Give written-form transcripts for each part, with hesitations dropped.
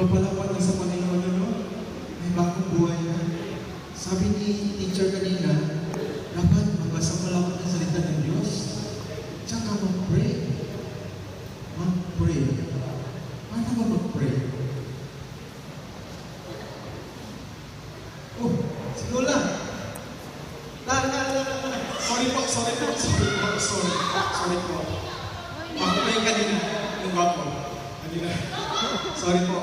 Papalapan na sa Panginoon, ano? May bagong buhay na. Sabi ni teacher kanina, dapat magbasa malapit ng salita ng Diyos. Tsaka mag-pray. Mag-pray. Paano ba mag-pray? Oh, si Lola. Sorry po. Ako ba yung kanina? Yung bago? Kanina. Sorry po.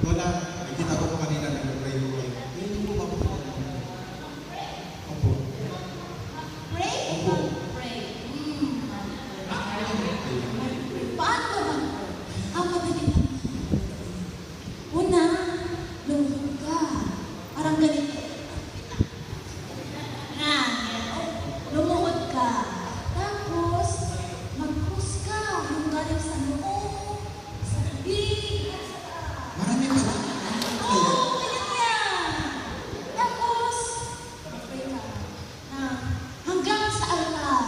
Lola, nakita ko po kanina nag-pray ko kayo. Hindi po ba po? Opo. Pray? Opo. Pray. Paano naman? Ang madali lang. Una, lumuhod ka. Parang ganito. Lumuhod ka. Tapos, mag-cross ka. Yung galing sa noo, sa bibig, Marami pa. oo, ganyan yan. Tapos, pray ka. Hanggang sa altar.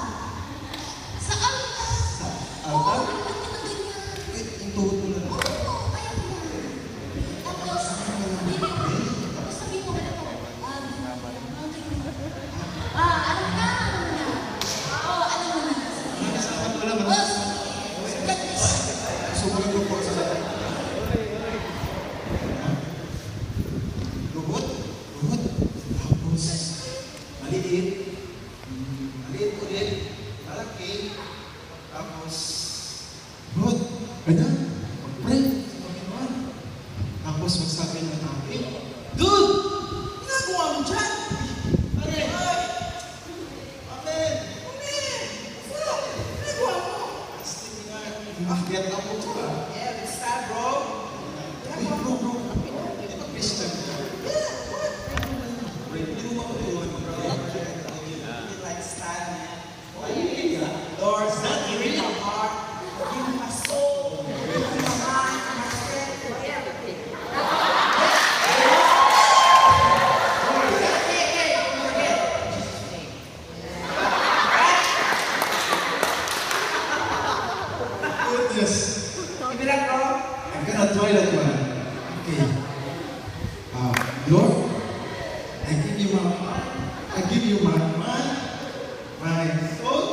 Sa altar. Oo, Altar? dapat ka na ganyan. Wait, yung tuhod mo lang. Oo, ayan yan. Tapos, sabi mo ganito. Alam na. Oo, alam mo na. Salamat, Lola. Oh, Subukan ko po sa lahat. Luhod. Tapos, maliit. Maliit ulit. Malaki. Tapos, luhod. Ganyan. Mag-pray sa Panginoon. Tapos, magsabi ng tabi, Dude! Ginagawa mo dyan? Amen! Amen! Ginagawa mo? Akyat na po ito ba? Yeah, it's sad, bro. Uy, bro. Hindi ba Christian? Hindi mo makatulungan mo, bro. It's like sad, man. Ay, Lord, not giving my heart, give me my soul, give me my mind, my strength, for everything. goodness. Give me that, bro. I'm gonna try that one. Okay. Lord, I give you my mind, my soul,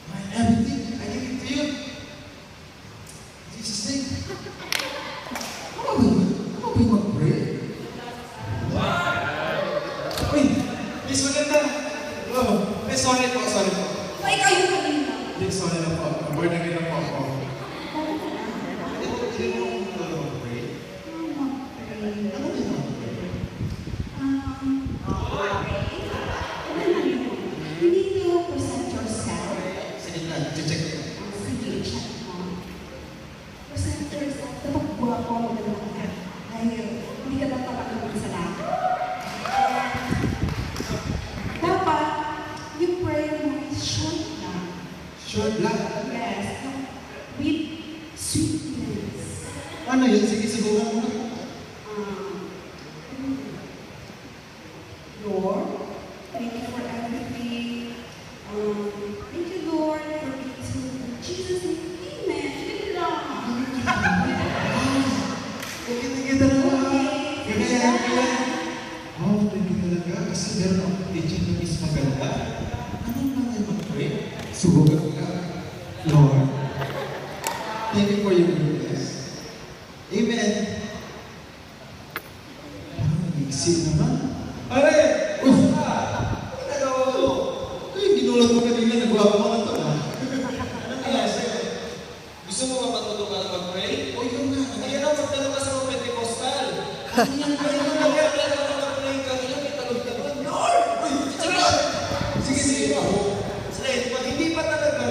my everything. I give it to you. In Jesus' name. Ano ba yung mag-pray? Uy, miss maganda. Oh, sorry po. Ay, kayo kanina. Hindi, sorry na po. Born again na po ako. Hindi mo mag-pray? Ano ba yung mag-pray? Hindi niyo present yourself. Sige na, check ko. Sige, check mo. Present yourself. Dapat buha ko ang magandang ka. Dahil hindi ka dapat pakagawin sa lahat. Dapat, yung prayer mo is short lang. Short lang. Yes. With sweetness. Ano yun? Sige, subukan mo na. Lord, thank you for everything. Thank you, Lord, for being so good. Jesus, amen. Sige lang. Tingin talaga. Kaya. Oh, tingin talaga. Kasi meron akong teaching na is maganda. Anong mga mag-pray? Subukan ka. Lord, thank you for your goodness. Amen. Parang nag-exit naman. Aray! Uy! Ano? Uy, ginulat mo kanina. Nagawa ko mga ito. Gusto mo ba matuto ka mag-pray? Uy, yun nga. Kaya na, magtanong ka sa mga Pentecostal. Kaya na mag-pray ka, ilang italog-talog. Lord! Uy, sige. Slade, pag hindi pa talaga,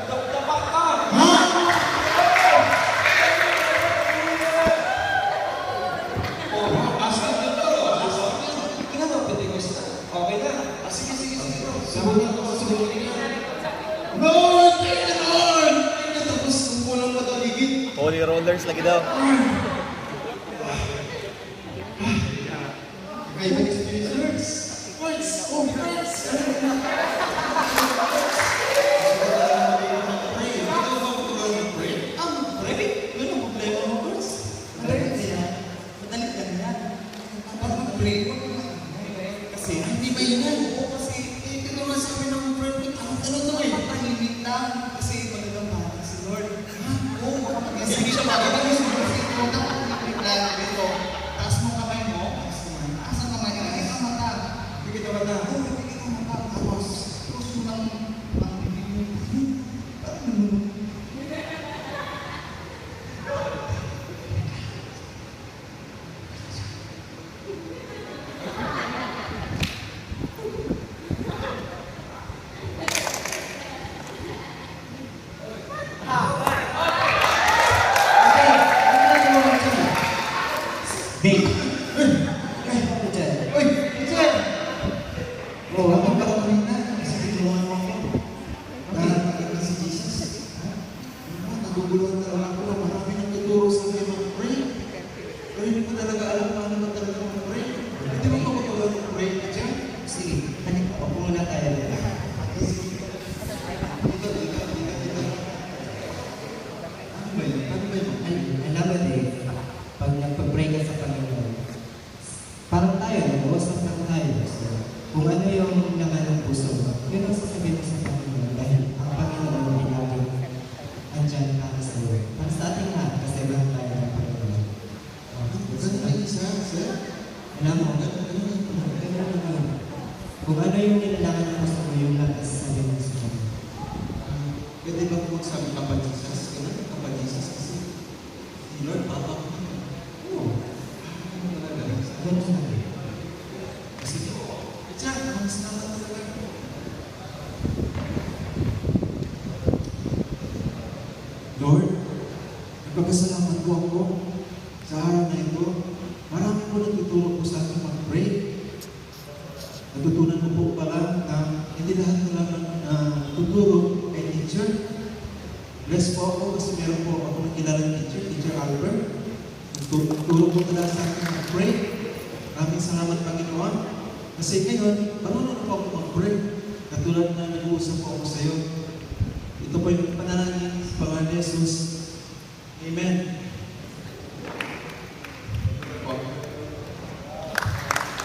tapak ka. Oh, asal ka to. Tingnan mo, Pentecostal. Okay na. Sige. Sabunan ko. Lord! Thank you, Lord! Tapos, kumulang pa ito, ligid. Holy rollers lagi daw. Kaya ba experience? Words! Oh, words! Pray. Ikaw ba mag-pray? Mag-pray? Ano? ingay. Oo, kasi Ito nga sabi ng friend ko, ano to eh? tahimik lang. Kasi magagang bata si Lord. Ha? Oo, makapag-isip. Hindi siya makapag-isip. Kasi ito, dapat tahimik lang. Dito, taas mo kamay mo. Taas ang kamay mo. Ikaw ang mata. Bigyan ka ba na? Oo, ipigil ang mata. Tapos, close mo lang ang bibig mo. Parang naman. Dave! Uy! Teacher! Oh, ako pala kanina. Kasi tinulungan mo ako. Nagagad na si Jesus. Naguguluhan talaga ako. Marami nang tuturo sa akin mag-pray. Pero hindi ko talaga alam paano ba talaga mag-pray. Hindi mo pa matulog mag-pray, teacher? Sige, halika, upo muna tayo. Ano ba yun? Ano ba yun? Alam mo, Dave, pag nagpa-pray ka sa Panginoon, parang tayo, nag-uusap lang tayo. So, kung ano yung laman ng puso mo, yun ang sasabihin mo sa Panginoon dahil ang Panginoon ay laging andyan para sa iyo. Para sa ating lahat, kasi lang tayo ng Panginoon. Ganun na isa, sir? Alam mo, ganun naman. Kung ano yung nilalangan ng puso mo, yung lang ang sasabihin mo sa Panginoon. Pwede ba kung magsabi ka pa Jesus? Ganun ka pa Jesus kasi si Lord, Papa ko. Oo, Ano talaga? ganun sabi. Kasi teacher, mas naman talaga. Lord, nagpapasalamat po ako sa araw na ito. Marami po nagtuturo po sa akin mag-pray. Natutunan ko po pala na hindi lahat na lang tuturo ay teacher. Bless po ako kasi meron po ako nakilala ng teacher, Teacher Albert. Nagturo po talaga sa akin mag-pray. Maraming salamat Panginoon. Kasi ngayon, marunong na po ako mag-pray. Katulad na nag-uusap po ako sa iyo. Ito po yung pananalangin